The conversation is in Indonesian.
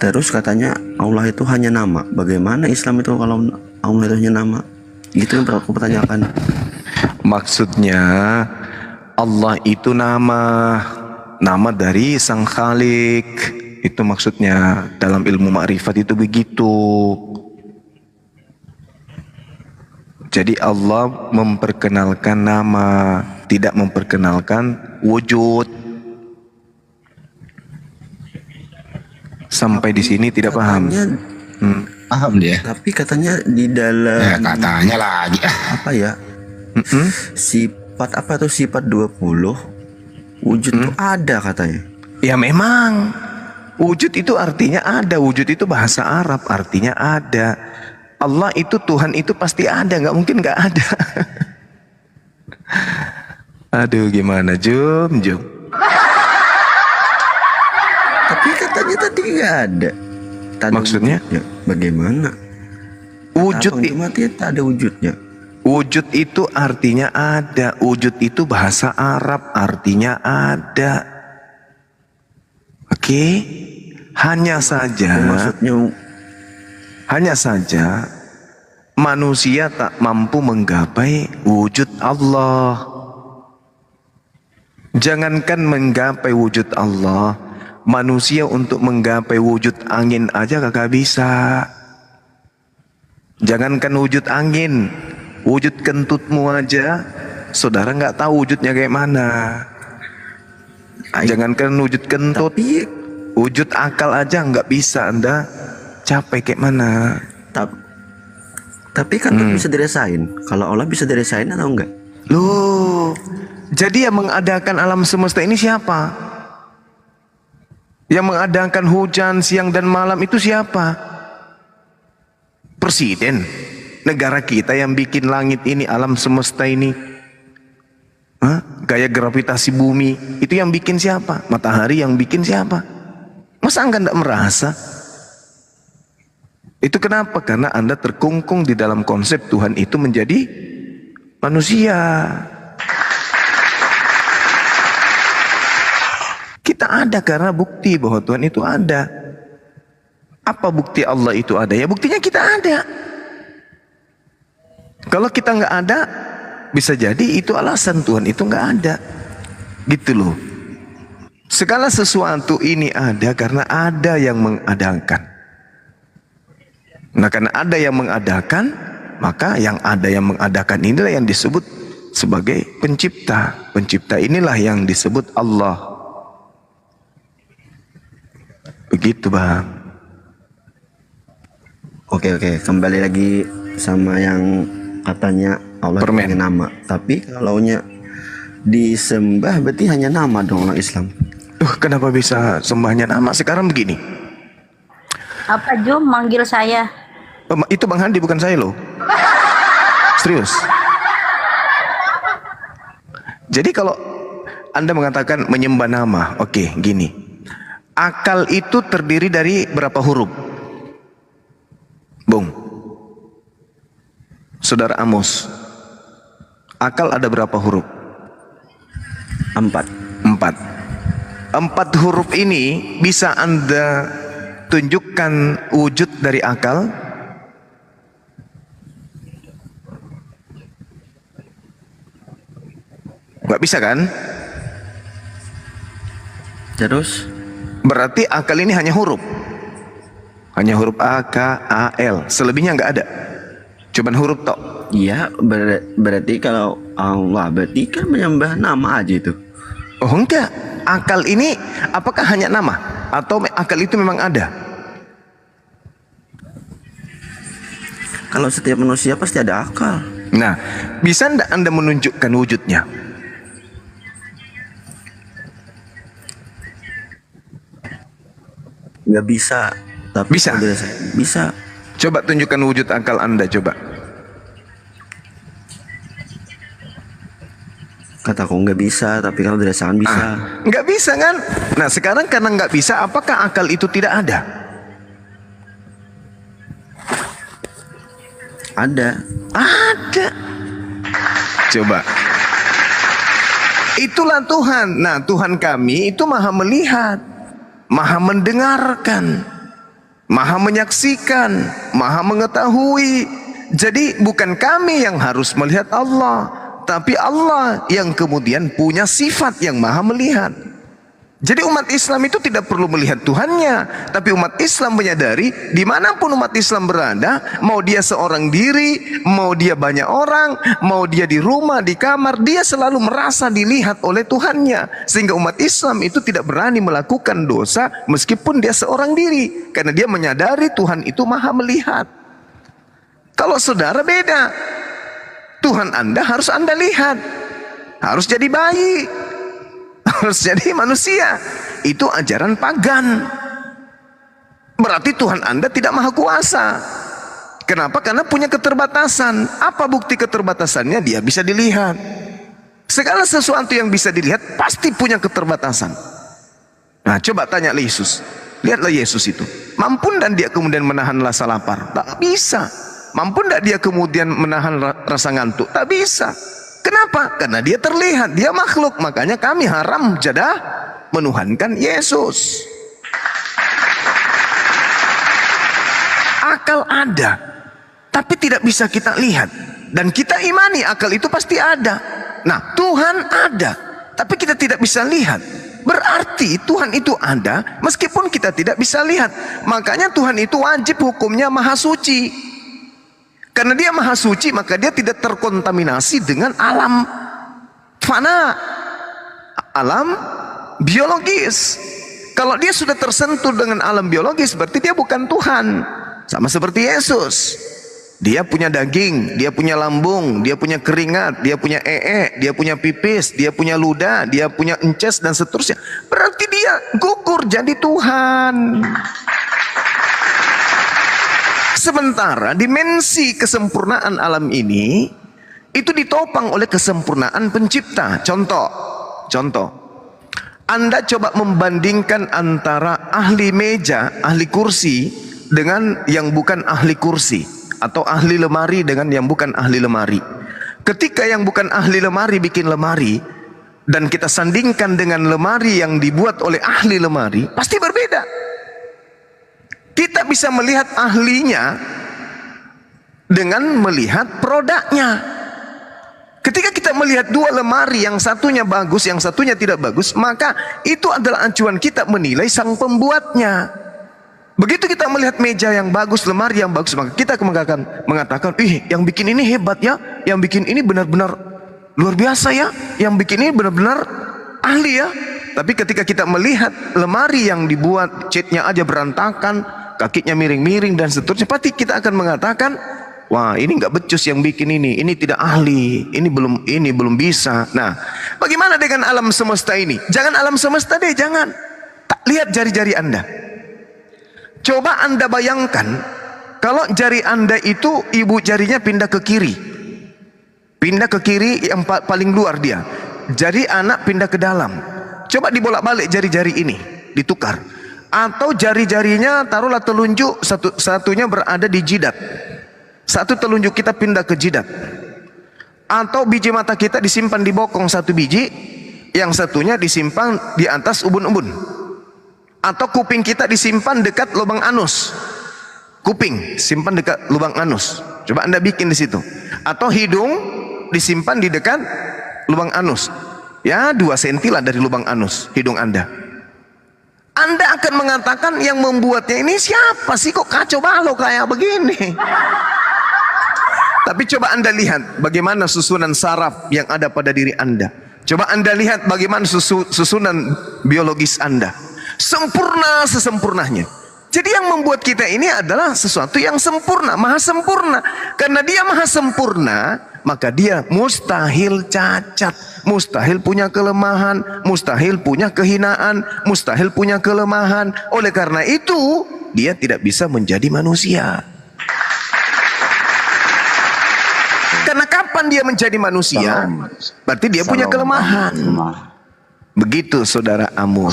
Terus katanya Allah itu hanya nama. Bagaimana Islam itu kalau Allah itu hanya nama? Itu yang aku pertanyakan. Maksudnya Allah itu nama dari Sang Khalik. Itu maksudnya dalam ilmu ma'rifat itu begitu. Jadi Allah memperkenalkan nama, tidak memperkenalkan wujud. Sampai di sini tidak paham. Paham dia. Tapi katanya di dalam Ya katanya lagi. apa ya? Sifat apa tuh, sifat 20 wujud itu ada katanya. Ya memang wujud itu artinya ada. Wujud itu bahasa Arab artinya ada. Allah itu, Tuhan itu pasti ada, nggak mungkin nggak ada. Aduh gimana Jum. Tapi katanya tadi nggak ada. Tadi Maksudnya? wujudnya. Bagaimana? Wujud Mati tak ada wujudnya. Wujud itu artinya ada. Wujud itu bahasa Arab artinya ada. Oke? Hanya saja manusia tak mampu menggapai wujud Allah. Jangankan menggapai wujud Allah, manusia untuk menggapai wujud angin aja kagak bisa. Jangankan wujud angin, wujud kentutmu aja saudara nggak tahu wujudnya kayak mana. Jangankan wujud kentut, wujud akal aja nggak bisa Anda capai kayak mana. Tapi kan bisa dirasain. Kalau Allah bisa dirasain atau enggak? Loh, jadi yang mengadakan alam semesta ini siapa? Yang mengadakan hujan siang dan malam itu siapa? Presiden negara kita yang bikin langit ini, alam semesta ini. Gaya gravitasi bumi itu yang bikin siapa? Matahari yang bikin siapa? Masa Anda tidak merasa? Itu kenapa? Karena Anda terkungkung di dalam konsep Tuhan itu menjadi manusia. Kita ada karena bukti bahwa Tuhan itu ada. Apa bukti Allah itu ada? Ya buktinya kita ada. Kalau kita nggak ada, bisa jadi itu alasan Tuhan itu nggak ada. Gitu loh. Segala sesuatu ini ada karena ada yang mengadakan. Nah karena ada yang mengadakan, maka yang ada yang mengadakan inilah yang disebut sebagai pencipta. Pencipta inilah yang disebut Allah. Begitu Bang. Oke, kembali lagi sama yang katanya Allah punya nama. Tapi kalaunya disembah berarti hanya nama dong orang Islam. Kenapa bisa sembahnya nama? Sekarang begini. Apa Jum manggil saya? Itu Bang Handi bukan saya loh. Serius. Jadi kalau Anda mengatakan menyembah nama, oke, gini. Akal itu terdiri dari berapa huruf? Bung. Saudara Amos. Akal ada berapa huruf? 4. 4 huruf ini bisa Anda tunjukkan wujud dari akal? Nggak bisa kan? Terus? Berarti akal ini hanya huruf. Hanya huruf A, K, A, L. Selebihnya nggak ada. Cuman huruf tok. Iya, berarti kalau Allah berarti kan menyembah nama aja itu. Oh enggak. Akal ini apakah hanya nama? Atau akal itu memang ada? Kalau setiap manusia pasti ada akal. Nah, bisa enggak Anda menunjukkan wujudnya? Nggak bisa. Tapi bisa. Bisa. Coba tunjukkan wujud akal Anda, coba. Kataku nggak bisa, tapi kalau dirasakan bisa. Nggak bisa kan? Nah sekarang karena nggak bisa, apakah akal itu tidak ada? Ada. Ada. Coba. Itulah Tuhan. Nah Tuhan kami itu maha melihat, maha mendengarkan. Maha menyaksikan, Maha mengetahui. Jadi bukan kami yang harus melihat Allah, tapi Allah yang kemudian punya sifat yang Maha melihat. Jadi umat Islam itu tidak perlu melihat Tuhannya, tapi umat Islam menyadari dimanapun umat Islam berada, mau dia seorang diri, mau dia banyak orang, mau dia di rumah, di kamar, dia selalu merasa dilihat oleh Tuhannya. Sehingga umat Islam itu tidak berani melakukan dosa meskipun dia seorang diri, karena dia menyadari Tuhan itu Maha melihat. Kalau saudara beda, Tuhan Anda harus Anda lihat, harus jadi bayi, harus jadi manusia. Itu ajaran pagan. Berarti Tuhan Anda tidak maha kuasa. Kenapa? Karena punya keterbatasan. Apa bukti keterbatasannya? Dia bisa dilihat. Segala sesuatu yang bisa dilihat pasti punya keterbatasan. Nah, coba tanya Yesus. Lihatlah Yesus itu. Mampu dan dia kemudian menahan rasa lapar? Tak bisa. Mampu tidak dia kemudian menahan rasa ngantuk? Tak bisa. Kenapa? Karena dia terlihat, dia makhluk. Makanya kami haram jadah menuhankan Yesus. Akal ada, tapi tidak bisa kita lihat. Dan kita imani akal itu pasti ada. Nah, Tuhan ada, tapi kita tidak bisa lihat. Berarti Tuhan itu ada meskipun kita tidak bisa lihat. Makanya Tuhan itu wajib hukumnya maha suci. Karena dia maha suci, maka dia tidak terkontaminasi dengan alam fana, alam biologis. Kalau dia sudah tersentuh dengan alam biologis, berarti dia bukan Tuhan. Sama seperti Yesus. Dia punya daging, dia punya lambung, dia punya keringat, dia punya dia punya pipis, dia punya ludah, dia punya ences dan seterusnya. Berarti dia gugur jadi Tuhan. Sementara dimensi kesempurnaan alam ini itu ditopang oleh kesempurnaan pencipta. Contoh, Anda coba membandingkan antara ahli meja, ahli kursi dengan yang bukan ahli kursi, atau ahli lemari dengan yang bukan ahli lemari. Ketika yang bukan ahli lemari bikin lemari dan kita sandingkan dengan lemari yang dibuat oleh ahli lemari, pasti berbeda. Kita bisa melihat ahlinya dengan melihat produknya. Ketika kita melihat dua lemari, yang satunya bagus, yang satunya tidak bagus, maka itu adalah acuan kita menilai sang pembuatnya. Begitu kita melihat meja yang bagus, lemari yang bagus, maka kita mengatakan, ih, yang bikin ini hebat ya, yang bikin ini benar-benar luar biasa ya, yang bikin ini benar-benar ahli ya. Tapi ketika kita melihat lemari yang dibuat catnya aja berantakan, kakinya miring-miring dan seterusnya, pasti kita akan mengatakan, wah, ini nggak becus yang bikin ini tidak ahli, ini belum bisa. Nah, bagaimana dengan alam semesta ini? Jangan alam semesta deh, jangan. Tak lihat jari-jari Anda. Coba Anda bayangkan, kalau jari Anda itu ibu jarinya pindah ke kiri, yang paling luar dia. Jari anak pindah ke dalam. Coba dibolak-balik jari-jari ini, ditukar. Atau jari-jarinya taruhlah telunjuk satunya berada di jidat, satu telunjuk kita pindah ke jidat. Atau biji mata kita disimpan di bokong satu biji, yang satunya disimpan di atas ubun-ubun. Atau kuping kita disimpan dekat lubang anus, kuping simpan dekat lubang anus. Coba Anda bikin di situ. Atau hidung disimpan di dekat lubang anus, ya 2 senti lah dari lubang anus hidung Anda. Anda akan mengatakan yang membuatnya ini siapa sih, kok kacau balau kayak begini. Tapi coba Anda lihat bagaimana susunan saraf yang ada pada diri Anda. Coba Anda lihat bagaimana susunan biologis Anda. Sempurna sesempurnanya. Jadi yang membuat kita ini adalah sesuatu yang sempurna, maha sempurna. Karena dia maha sempurna, maka dia mustahil cacat, mustahil punya kelemahan, mustahil punya kehinaan, mustahil punya kelemahan. Oleh karena itu, dia tidak bisa menjadi manusia. Karena kapan dia menjadi manusia? Berarti dia punya kelemahan. Begitu saudara Amos.